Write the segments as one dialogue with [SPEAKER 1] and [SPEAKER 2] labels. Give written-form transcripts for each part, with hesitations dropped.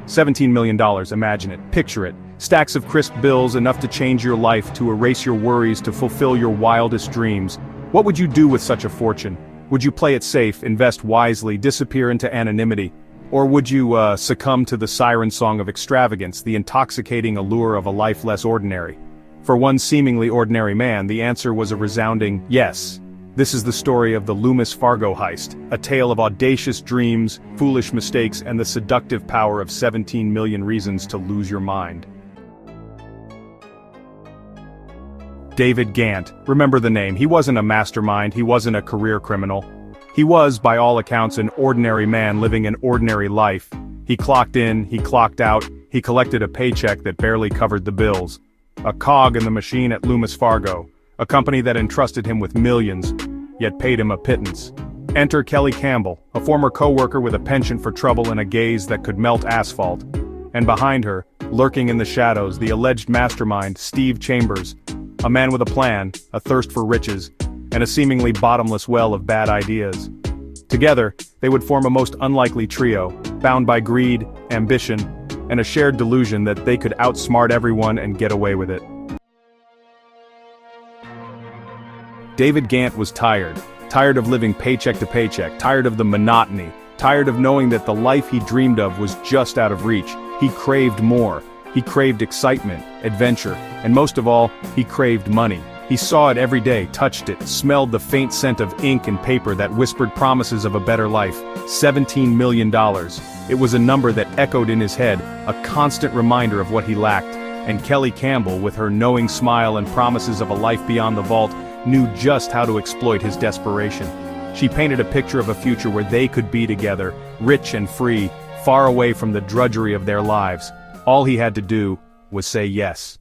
[SPEAKER 1] $17 million, imagine it, picture it. Stacks of crisp bills, enough to change your life, to erase your worries, to fulfill your wildest dreams. What would you do with such a fortune? Would you play it safe, invest wisely, disappear into anonymity? Or would you succumb to the siren song of extravagance, the intoxicating allure of a life less ordinary? For one seemingly ordinary man, the answer was a resounding yes. This is the story of the Loomis Fargo Heist, a tale of audacious dreams, foolish mistakes, and the seductive power of 17 million reasons to lose your mind. David Ghantt, remember the name. He wasn't a mastermind, he wasn't a career criminal. He was, by all accounts, an ordinary man living an ordinary life. He clocked in, he clocked out, he collected a paycheck that barely covered the bills. A cog in the machine at Loomis Fargo, a company that entrusted him with millions, yet paid him a pittance. Enter Kelly Campbell, a former coworker with a penchant for trouble and a gaze that could melt asphalt. And behind her, lurking in the shadows, the alleged mastermind, Steve Chambers, a man with a plan, a thirst for riches, and a seemingly bottomless well of bad ideas. Together, they would form a most unlikely trio, bound by greed, ambition, and a shared delusion that they could outsmart everyone and get away with it. David Ghantt was tired of living paycheck to paycheck, tired of the monotony, tired of knowing that the life he dreamed of was just out of reach. He craved more. He craved excitement, adventure, and most of all, he craved money. He saw it every day, touched it, smelled the faint scent of ink and paper that whispered promises of a better life. $17 million. It was a number that echoed in his head, a constant reminder of what he lacked. And Kelly Campbell, with her knowing smile and promises of a life beyond the vault, knew just how to exploit his desperation. She painted a picture of a future where they could be together, rich and free, far away from the drudgery of their lives. All he had to do was say yes.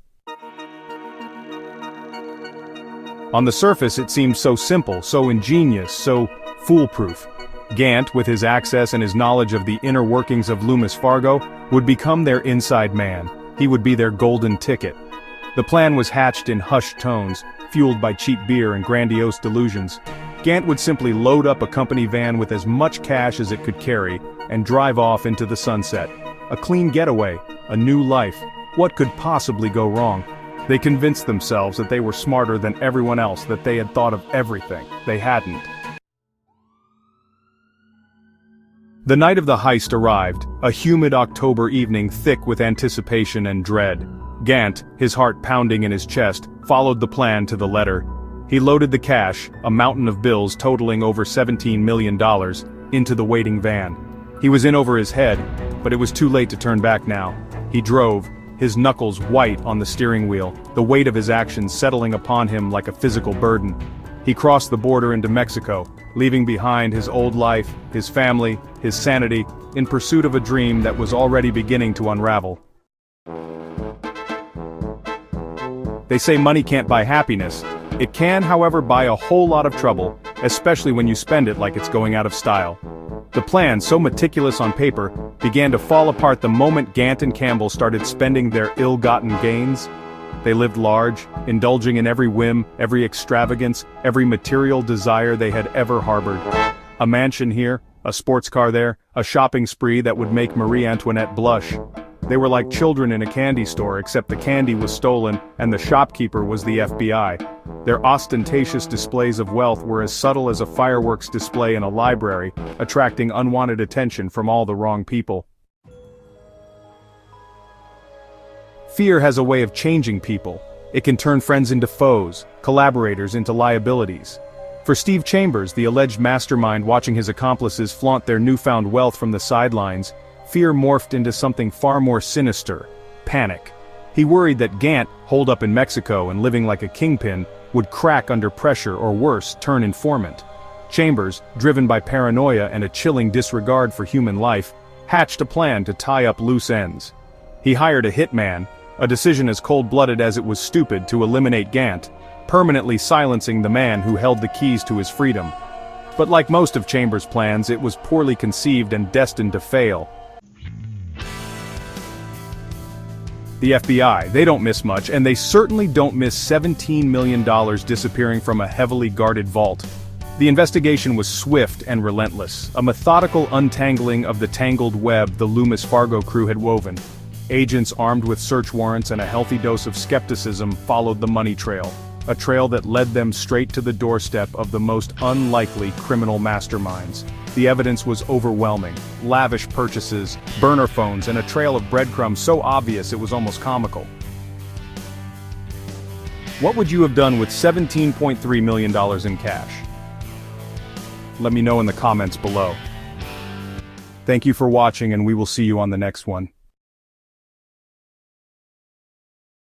[SPEAKER 1] On the surface it seemed so simple, so ingenious, so foolproof. Ghantt, with his access and his knowledge of the inner workings of Loomis Fargo, would become their inside man. He would be their golden ticket. The plan was hatched in hushed tones, fueled by cheap beer and grandiose delusions. Ghantt would simply load up a company van with as much cash as it could carry and drive off into the sunset. A clean getaway, a new life. What could possibly go wrong? They convinced themselves that they were smarter than everyone else, that they had thought of everything. They hadn't. The night of the heist arrived, a humid October evening thick with anticipation and dread. Ghantt, his heart pounding in his chest, followed the plan to the letter. He loaded the cash, a mountain of bills totaling over $17 million, into the waiting van. He was in over his head, but it was too late to turn back now. He drove, his knuckles white on the steering wheel, the weight of his actions settling upon him like a physical burden. He crossed the border into Mexico, leaving behind his old life, his family, his sanity, in pursuit of a dream that was already beginning to unravel. They say money can't buy happiness. It can, however, buy a whole lot of trouble, especially when you spend it like it's going out of style. The plan, so meticulous on paper, began to fall apart the moment Ghantt and Campbell started spending their ill-gotten gains. They lived large, indulging in every whim, every extravagance, every material desire they had ever harbored. A mansion here, a sports car there, a shopping spree that would make Marie Antoinette blush. They were like children in a candy store, except the candy was stolen and the shopkeeper was the FBI. Their ostentatious displays of wealth were as subtle as a fireworks display in a library, attracting unwanted attention from all the wrong people. Fear has a way of changing people. It can turn friends into foes, collaborators into liabilities. For Steve Chambers, the alleged mastermind watching his accomplices flaunt their newfound wealth from the sidelines, fear morphed into something far more sinister: panic. He worried that Ghantt, holed up in Mexico and living like a kingpin, would crack under pressure or worse, turn informant. Chambers, driven by paranoia and a chilling disregard for human life, hatched a plan to tie up loose ends. He hired a hitman, a decision as cold-blooded as it was stupid, to eliminate Ghantt, permanently silencing the man who held the keys to his freedom. But like most of Chambers' plans, it was poorly conceived and destined to fail. The FBI, they don't miss much, and they certainly don't miss $17 million disappearing from a heavily guarded vault. The investigation was swift and relentless, a methodical untangling of the tangled web the Loomis Fargo crew had woven. Agents armed with search warrants and a healthy dose of skepticism followed the money trail, a trail that led them straight to the doorstep of the most unlikely criminal masterminds. The evidence was overwhelming: lavish purchases, burner phones, and a trail of breadcrumbs so obvious it was almost comical. What would you have done with $17.3 million in cash? Let me know in the comments below. Thank you for watching, and we will see you on the next one.